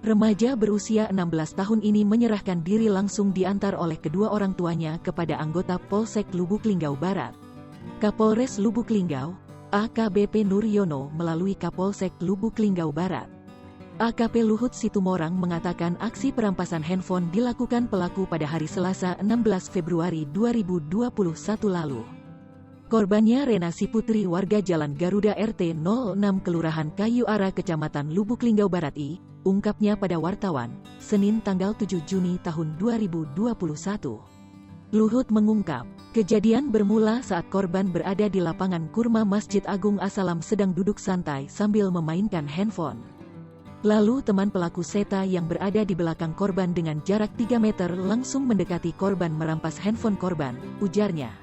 Remaja berusia 16 tahun ini menyerahkan diri langsung diantar oleh kedua orang tuanya kepada anggota Polsek Lubuk Linggau Barat. Kapolres Lubuk Linggau, AKBP Nuryono melalui Kapolsek Lubuk Linggau Barat, AKP Luhut Situmorang mengatakan aksi perampasan handphone dilakukan pelaku pada hari Selasa 16 Februari 2021 lalu. Korbannya Renasi Putri warga Jalan Garuda RT 06 Kelurahan Kayu Ara Kecamatan Lubuk Linggau Barat ungkapnya pada wartawan, Senin tanggal 7 Juni tahun 2021. Luhut mengungkap, kejadian bermula saat korban berada di lapangan kurma Masjid Agung As-Salam sedang duduk santai sambil memainkan handphone. Lalu teman pelaku Seta yang berada di belakang korban dengan jarak 3 meter langsung mendekati korban merampas handphone korban, ujarnya.